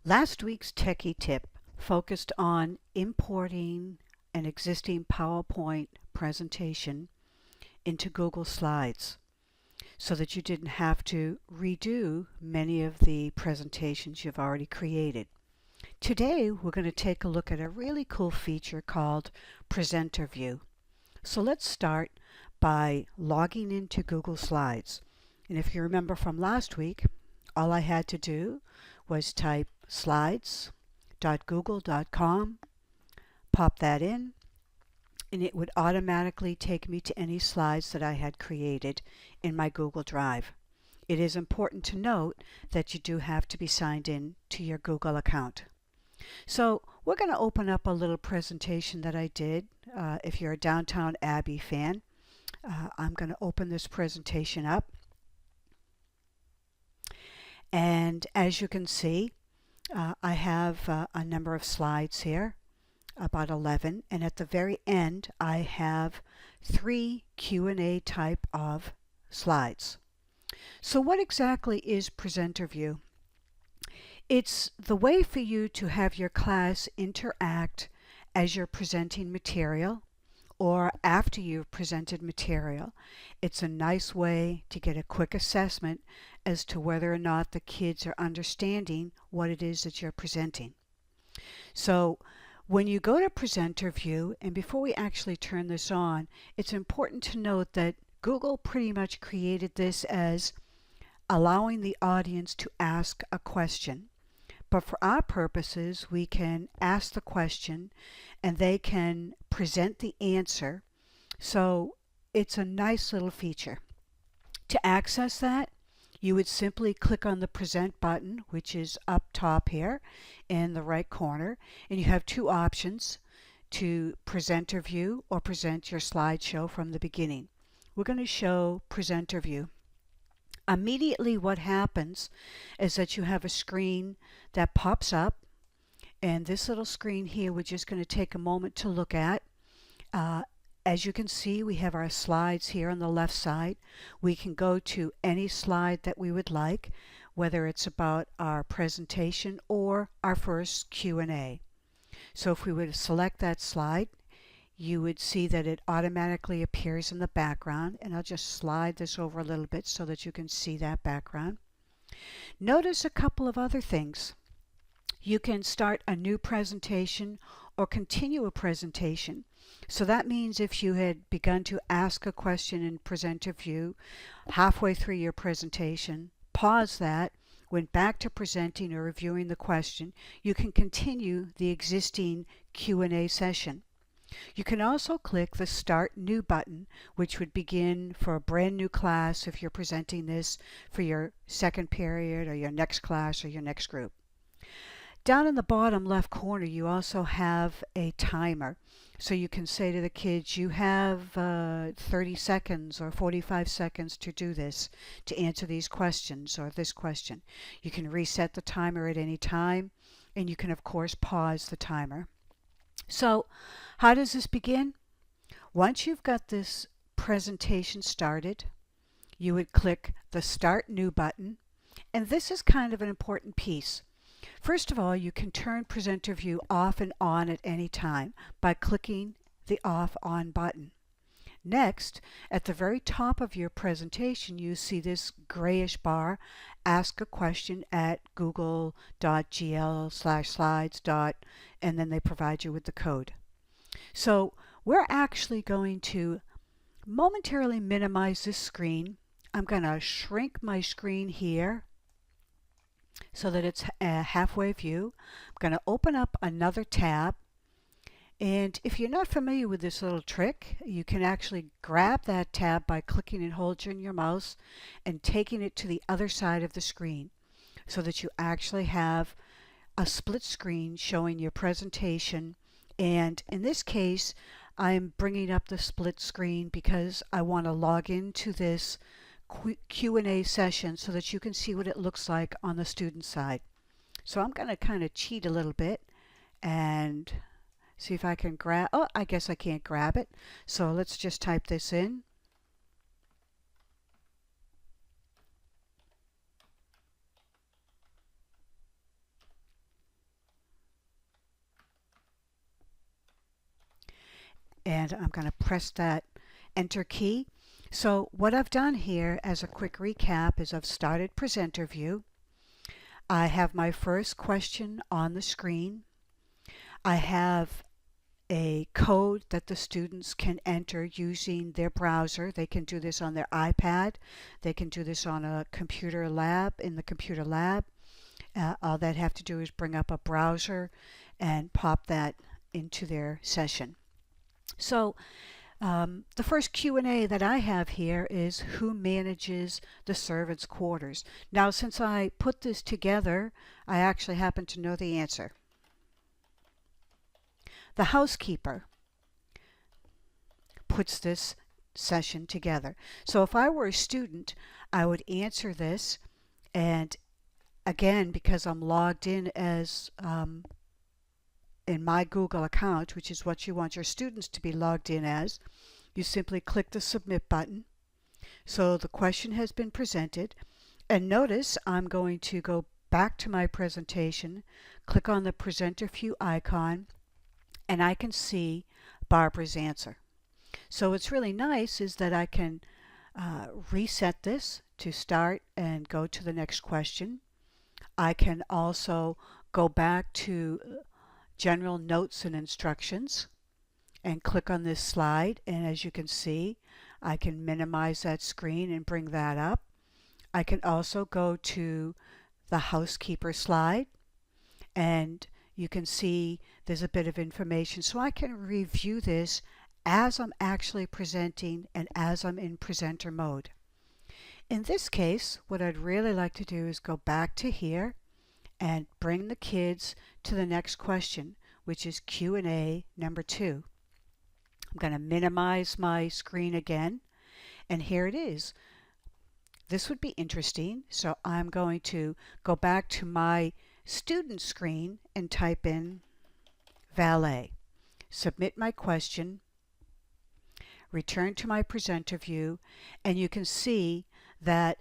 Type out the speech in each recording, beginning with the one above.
Last week's techie tip focused on importing an existing PowerPoint presentation into Google Slides so that you didn't have to redo many of the presentations you've already created. Today, we're going to take a look at a really cool feature called PresenterView. So let's start by logging into Google Slides. And if you remember from last week, all I had to do was type slides.google.com, pop that in, and it would automatically take me to any slides that I had created in my Google Drive. It is important to note that you do have to be signed in to your Google account. So we're going to open up a little presentation that I did. If you're a Downtown Abbey fan, I'm going to open this presentation up. And as you can see, I have a number of slides here, about 11, and at the very end I have 3 Q&A type of slides. So what exactly is PresenterView? It's the way for you to have your class interact as you're presenting material or after you've presented material. It's a nice way to get a quick assessment as to whether or not the kids are understanding what it is that you're presenting. So when you go to PresenterView, and before we actually turn this on, it's important to note that Google pretty much created this as allowing the audience to ask a question. But for our purposes, we can ask the question and they can present the answer. So it's a nice little feature. To access that, you would simply click on the Present button, which is up top here in the right corner, and you have 2 options: to PresenterView or present your slideshow from the beginning. We're going to show PresenterView. Immediately what happens is that you have a screen that pops up, and this little screen here we're just going to take a moment to look at. As you can see, we have our slides here on the left side. We can go to any slide that we would like, whether it's about our presentation or our first Q&A. So if we were to select that slide, you would see that it automatically appears in the background, and I'll just slide this over a little bit so that you can see that background. Notice a couple of other things. You can start a new presentation or continue a presentation. So that means if you had begun to ask a question in PresenterView halfway through your presentation, pause that, went back to presenting or reviewing the question, you can continue the existing Q&A session. You can also click the Start New button, which would begin for a brand new class if you're presenting this for your second period or your next class or your next group. Down in the bottom left corner, you also have a timer. So you can say to the kids, you have 30 seconds or 45 seconds to do this, to answer these questions or this question. You can reset the timer at any time, and you can, of course, pause the timer. So how does this begin? Once you've got this presentation started, you would click the Start New button, and this is kind of an important piece. First of all, you can turn PresenterView off and on at any time by clicking the Off/On button. Next, at the very top of your presentation, you see this grayish bar, Ask a Question at google.gl/slides. And then they provide you with the code. So we're actually going to momentarily minimize this screen. I'm going to shrink my screen here so that it's a halfway view. I'm going to open up another tab, and if you're not familiar with this little trick, you can actually grab that tab by clicking and holding your mouse and taking it to the other side of the screen so that you actually have a split screen showing your presentation. And in this case, I'm bringing up the split screen because I want to log into this Q&A session so that you can see what it looks like on the student side. So I'm going to kind of cheat a little bit and see if I can grab, oh, I guess I can't grab it. So let's just type this in. and I'm going to press that enter key. So what I've done here as a quick recap is I've started PresenterView. I have my first question on the screen. I have a code that the students can enter using their browser. They can do this on their iPad. They can do this on a computer lab, in the computer lab. All they'd have to do is bring up a browser and pop that into their session. So the first Q&A that I have here is who manages the servants' quarters. Now, since I put this together, I actually happen to know the answer. The housekeeper puts this session together. So if I were a student, I would answer this, and again, because I'm logged in as in my Google account, which is what you want your students to be logged in as, you simply click the submit button. So the question has been presented, and notice I'm going to go back to my presentation, click on the PresenterView icon, and I can see Barbara's answer. So what's really nice is that I can reset this to start and go to the next question. I can also go back to general notes and instructions and click on this slide, and as you can see, I can minimize that screen and bring that up. I can also go to the housekeeper slide, and you can see there's a bit of information, so I can review this as I'm actually presenting and as I'm in presenter mode. In this case, what I'd really like to do is go back to here and bring the kids to the next question, which is Q&A number 2. I'm going to minimize my screen again, and here it is. This would be interesting, so I'm going to go back to my student screen and type in valet, submit my question, return to my presenter view, and you can see that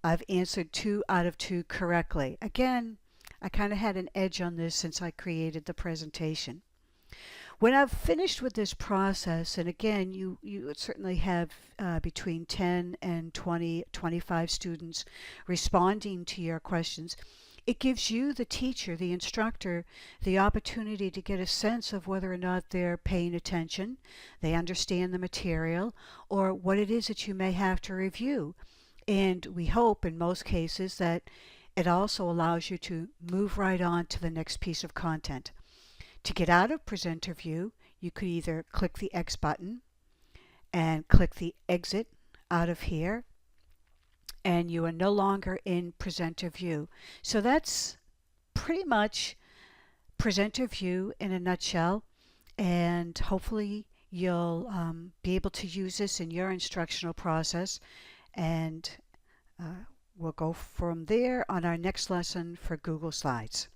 I've answered 2 out of 2 correctly. Again, I kind of had an edge on this since I created the presentation. When I've finished with this process, and again, you certainly have between 10 and 20, 25 students responding to your questions, it gives you, the teacher, the instructor, the opportunity to get a sense of whether or not they're paying attention, they understand the material, or what it is that you may have to review. And we hope in most cases that it also allows you to move right on to the next piece of content. To get out of presenter view, you could either click the X button and click the exit out of here, and you are no longer in presenter view. So that's pretty much presenter view in a nutshell, and hopefully you'll be able to use this in your instructional process, and we'll go from there on our next lesson for Google Slides.